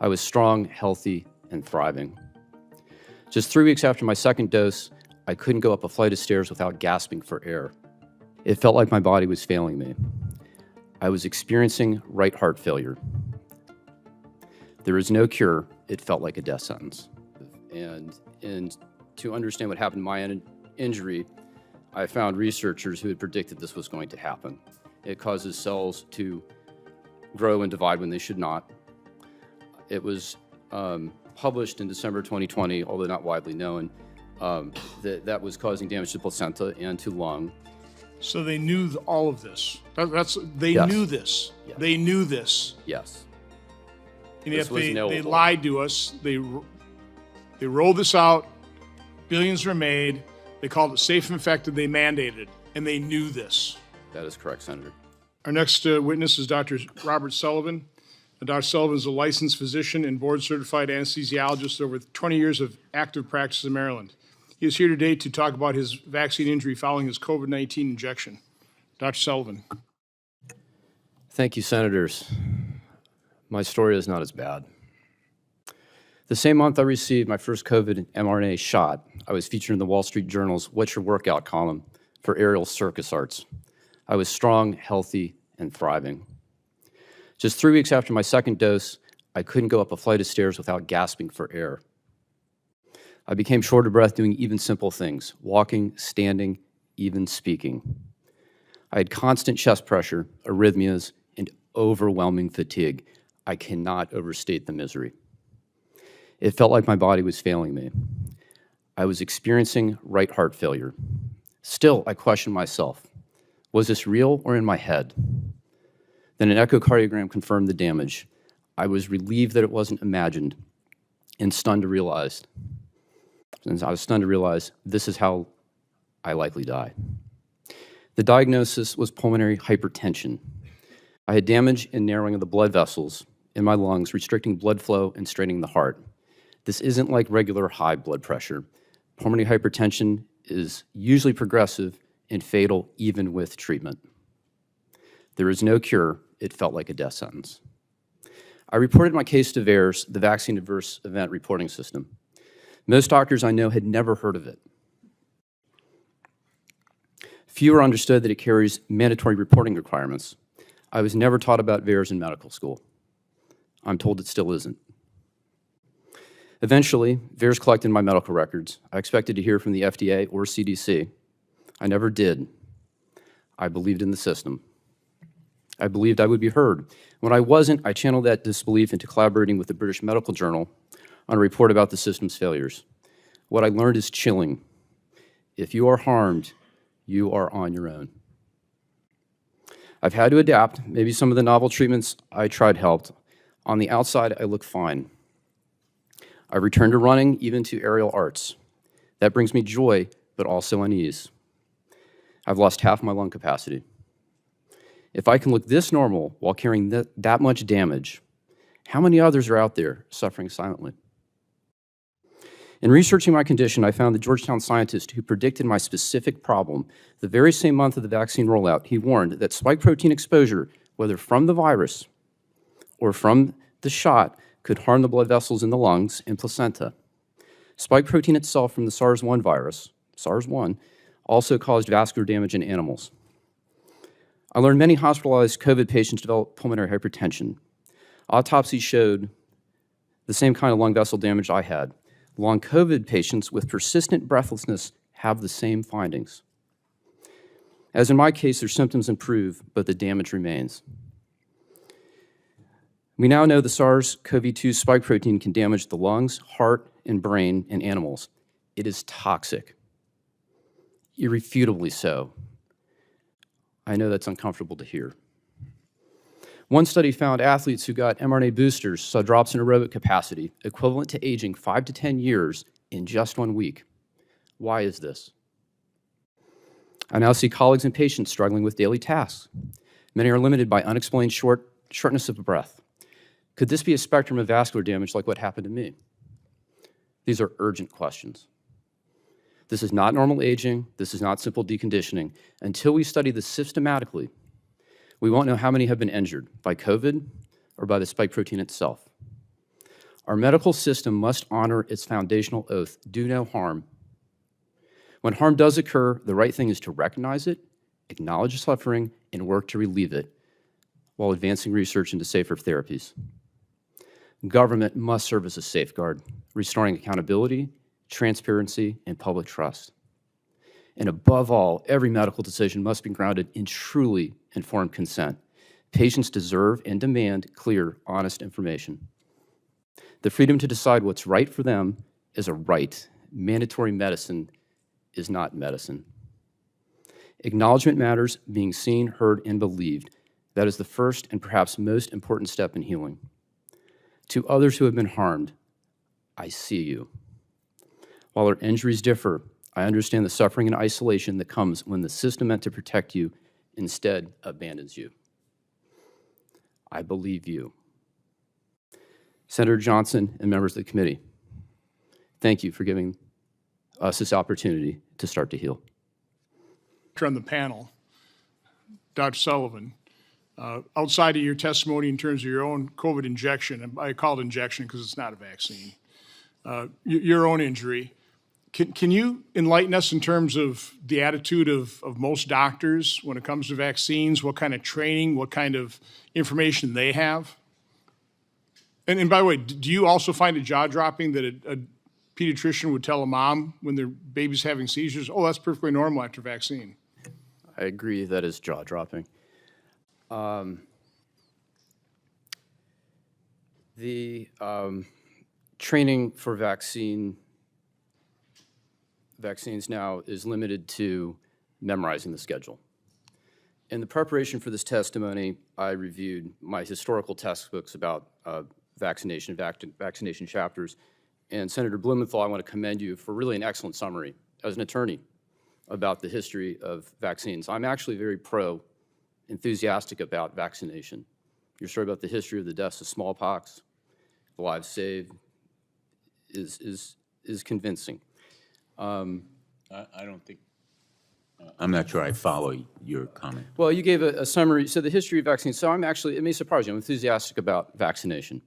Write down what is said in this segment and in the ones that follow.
I was strong, healthy, and thriving. Just 3 weeks after my second dose, I couldn't go up a flight of stairs without gasping for air. It felt like my body was failing me. I was experiencing right heart failure. There is no cure. It felt like a death sentence. And to understand what happened to my injury, I found researchers who had predicted this was going to happen. It causes cells to grow and divide when they should not. It was published in December 2020, although not widely known, that was causing damage to placenta and to lung. So they knew all of this. They Yes. knew this. Yes. They knew this. Yes. And This yet was they knowable. lied to us. They rolled this out. Billions were made. They called it safe and effective. They mandated it. And they knew this. That is correct, Senator. Our next witness is Dr. Robert Sullivan. Dr. Sullivan is a licensed physician and board-certified anesthesiologist with over 20 years of active practice in Maryland. He is here today to talk about his vaccine injury following his COVID-19 injection. Dr. Sullivan. Thank you, Senators. My story is not as bad. The same month I received my first COVID mRNA shot, I was featured in the Wall Street Journal's What's Your Workout column for aerial circus arts. I was strong, healthy, and thriving. Just 3 weeks after my second dose, I couldn't go up a flight of stairs without gasping for air. I became short of breath doing even simple things, walking, standing, even speaking. I had constant chest pressure, arrhythmias, and overwhelming fatigue. I cannot overstate the misery. It felt like my body was failing me. I was experiencing right heart failure. Still, I questioned myself. Was this real or in my head? Then an echocardiogram confirmed the damage. I was relieved that it wasn't imagined and stunned to realize this is how I likely die. The diagnosis was pulmonary hypertension. I had damage and narrowing of the blood vessels in my lungs, restricting blood flow and straining the heart. This isn't like regular high blood pressure. Pulmonary hypertension is usually progressive and fatal even with treatment. There is no cure. It felt like a death sentence. I reported my case to VAERS, the Vaccine Adverse Event Reporting System. Most doctors I know had never heard of it. Fewer understood that it carries mandatory reporting requirements. I was never taught about VAERS in medical school. I'm told it still isn't. Eventually, VAERS collected my medical records. I expected to hear from the FDA or CDC. I never did. I believed in the system. I believed I would be heard. When I wasn't, I channeled that disbelief into collaborating with the British Medical Journal on a report about the system's failures. What I learned is chilling. If you are harmed, you are on your own. I've had to adapt. Maybe some of the novel treatments I tried helped. On the outside, I look fine. I returned to running, even to aerial arts. That brings me joy, but also unease. I've lost half my lung capacity. If I can look this normal while carrying that much damage, how many others are out there suffering silently? In researching my condition, I found the Georgetown scientist who predicted my specific problem. The very same month of the vaccine rollout, he warned that spike protein exposure, whether from the virus or from the shot, could harm the blood vessels in the lungs and placenta. Spike protein itself from the SARS-1 virus, SARS-1, also caused vascular damage in animals. I learned many hospitalized COVID patients developed pulmonary hypertension. Autopsies showed the same kind of lung vessel damage I had. Long COVID patients with persistent breathlessness have the same findings. As in my case, their symptoms improve, but the damage remains. We now know the SARS-CoV-2 spike protein can damage the lungs, heart, and brain in animals. It is toxic, irrefutably so. I know that's uncomfortable to hear. One study found athletes who got mRNA boosters saw drops in aerobic capacity equivalent to aging 5 to 10 years in just 1 week. Why is this? I now see colleagues and patients struggling with daily tasks. Many are limited by unexplained shortness of breath. Could this be a spectrum of vascular damage like what happened to me? These are urgent questions. This is not normal aging. This is not simple deconditioning. Until we study this systematically, we won't know how many have been injured by COVID or by the spike protein itself. Our medical system must honor its foundational oath, do no harm. When harm does occur, the right thing is to recognize it, acknowledge suffering, and work to relieve it while advancing research into safer therapies. Government must serve as a safeguard, restoring accountability, transparency, and public trust. And above all, every medical decision must be grounded in truly informed consent. Patients deserve and demand clear, honest information. The freedom to decide what's right for them is a right. Mandatory medicine is not medicine. Acknowledgement matters, being seen, heard, and believed. That is the first and perhaps most important step in healing. To others who have been harmed, I see you. While our injuries differ, I understand the suffering and isolation that comes when the system meant to protect you instead abandons you. I believe you. Senator Johnson and members of the committee, thank you for giving us this opportunity to start to heal. On the panel, Dr. Sullivan, outside of your testimony in terms of your own COVID injection, and I call it injection because it's not a vaccine, your own injury, can you enlighten us in terms of the attitude of most doctors when it comes to vaccines, what kind of training, what kind of information they have? And by the way, do you also find it jaw-dropping that a pediatrician would tell a mom when their baby's having seizures, oh, that's perfectly normal after vaccine? I agree that is jaw-dropping. The training for vaccines now is limited to memorizing the schedule. In the preparation for this testimony, I reviewed my historical textbooks about vaccination chapters. And Senator Blumenthal, I want to commend you for really an excellent summary as an attorney about the history of vaccines. I'm actually very enthusiastic about vaccination. Your story about the history of the deaths of smallpox, the lives saved, is convincing. I don't think, I'm not sure I follow your comment. Well, you gave a summary, so the history of vaccines. So I'm actually, it may surprise you, I'm enthusiastic about vaccination.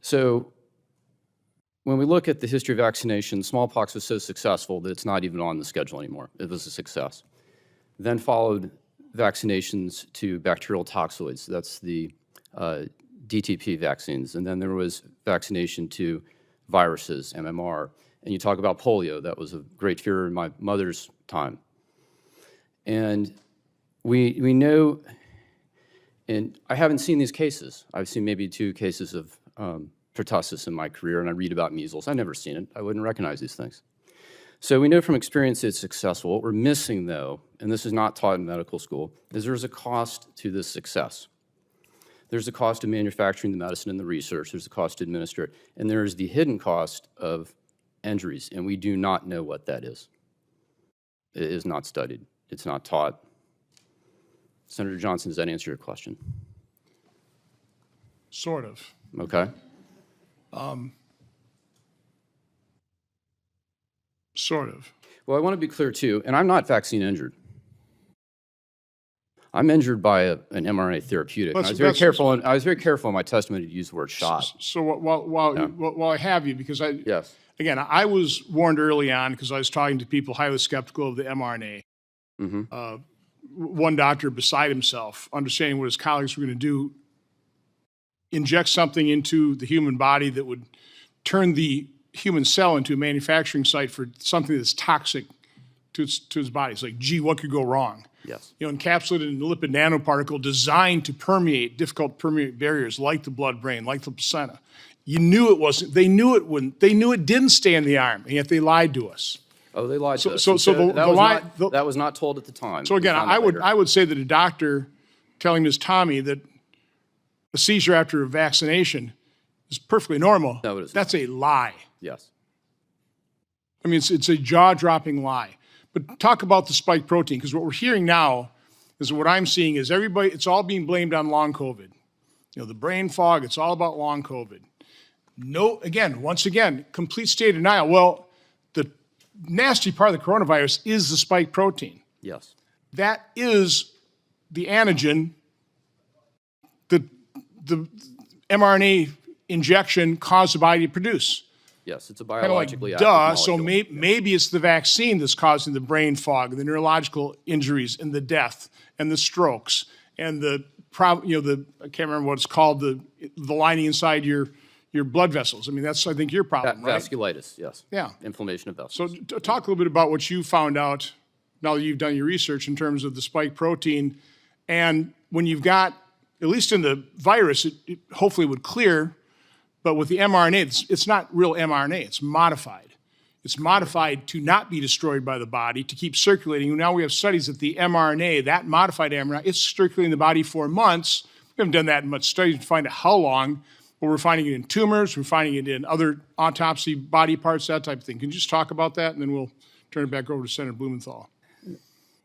So when we look at the history of vaccination, smallpox was so successful that it's not even on the schedule anymore. It was a success. Then followed vaccinations to bacterial toxoids. That's the DTP vaccines. And then there was vaccination to viruses, MMR. And you talk about polio. That was a great fear in my mother's time. And we know, and I haven't seen these cases. I've seen maybe 2 cases of pertussis in my career, and I read about measles. I've never seen it. I wouldn't recognize these things. So we know from experience it's successful. What we're missing, though, and this is not taught in medical school, is there's a cost to this success. There's a cost to manufacturing the medicine and the research. There's a cost to administer it. And there's the hidden cost of injuries, and we do not know what that is. It is not studied. It's not taught. Senator Johnson, does that answer your question? Sort of. Okay. Sort of. Well, I want to be clear, too, and I'm not vaccine injured. I'm injured by an mRNA therapeutic. I was very careful in my testimony to use the word shot. So while I have you, because Yes. Again, I was warned early on because I was talking to people highly skeptical of the mRNA. Mm-hmm. One doctor beside himself, understanding what his colleagues were going to do, inject something into the human body that would turn the human cell into a manufacturing site for something that's toxic to its body. It's like, gee, what could go wrong? Yes. You know, encapsulated in a lipid nanoparticle designed to permeate difficult permeate barriers like the blood-brain, like the placenta. You knew it wasn't. They knew it wouldn't. They knew it didn't stay in the arm, and yet they lied to us. Oh, they lied to us. That was not told at the time. So again, I would say that a doctor telling Ms. Tommy that a seizure after a vaccination is perfectly normal. No, it isn't. That's a lie. Yes. I mean, it's a jaw-dropping lie. But talk about the spike protein, because what we're hearing now is what I'm seeing is everybody, it's all being blamed on long COVID. You know, the brain fog, it's all about long COVID. No, again, once again, complete state of denial. Well, the nasty part of the coronavirus is the spike protein. Yes. That is the antigen that the mRNA injection cause the body to produce? Yes, it's a Kind of like, biologically active duh, so molecule. maybe it's the vaccine that's causing the brain fog, the neurological injuries, and the death, and the strokes, and the I can't remember what it's called, the lining inside your blood vessels. I mean, that's, I think, your problem, right? Vasculitis, yes. Yeah. Inflammation of vessels. So talk a little bit about what you found out now that you've done your research in terms of the spike protein. And when you've got, at least in the virus, it hopefully would clear, but with the mRNA, it's not real mRNA, it's modified. It's modified to not be destroyed by the body, to keep circulating. Now we have studies that the mRNA, that modified mRNA, it's circulating in the body for months. We haven't done that in much studies to find out how long, but we're finding it in tumors, we're finding it in other autopsy body parts, that type of thing. Can you just talk about that, and then we'll turn it back over to Senator Blumenthal.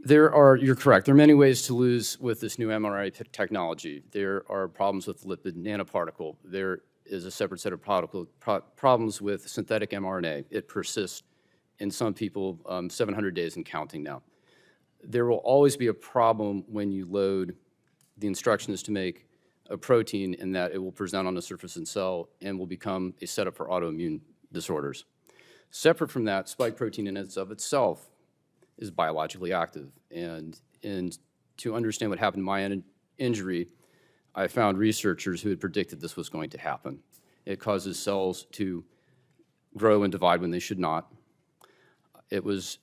You're correct. There are many ways to lose with this new mRNA technology. There are problems with lipid nanoparticle. There is a separate set of problems with synthetic mRNA. It persists in some people 700 days and counting now. There will always be a problem when you load the instruction is to make a protein, in that it will present on the surface of the cell and will become a setup for autoimmune disorders. Separate from that, spike protein in and of itself is biologically active. And to understand what happened to my injury, I found researchers who had predicted this was going to happen. It causes cells to grow and divide when they should not. It was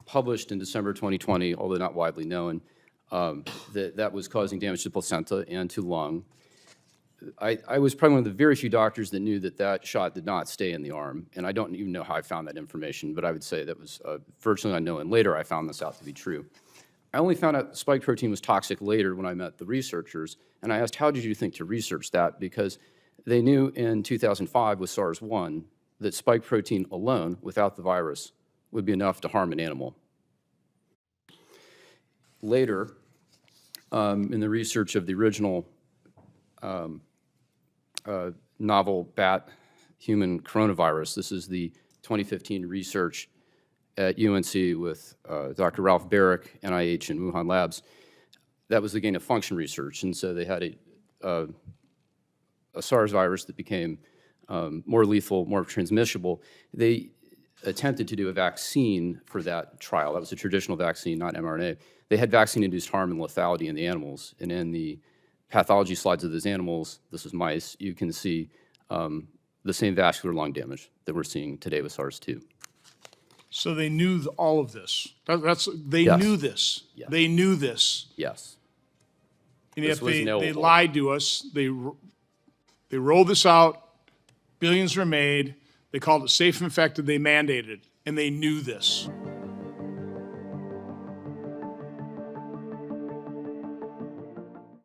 published in December 2020, although not widely known, that was causing damage to placenta and to lung. I was probably one of the very few doctors that knew that shot did not stay in the arm, and I don't even know how I found that information, but I would say that was virtually unknown. Later, I found this out to be true. I only found out spike protein was toxic later when I met the researchers, and I asked, how did you think to research that? Because they knew in 2005 with SARS-1 that spike protein alone, without the virus, would be enough to harm an animal. Later, in the research of the original novel bat human coronavirus, this is the 2015 research at UNC with Dr. Ralph Barrick, NIH, and Wuhan Labs. That was the gain of function research, and so they had a SARS virus that became more lethal, more transmissible. They attempted to do a vaccine for that trial. That was a traditional vaccine, not mRNA. They had vaccine-induced harm and lethality in the animals, and in the pathology slides of those animals, this is mice, you can see the same vascular lung damage that we're seeing today with SARS-2. So they knew all of this. They Yes. knew this. Yes. They knew this. Yes. And This yet was they knowable. lied to us. They rolled this out. Billions were made. They called it safe and effective. They mandated it, and they knew this.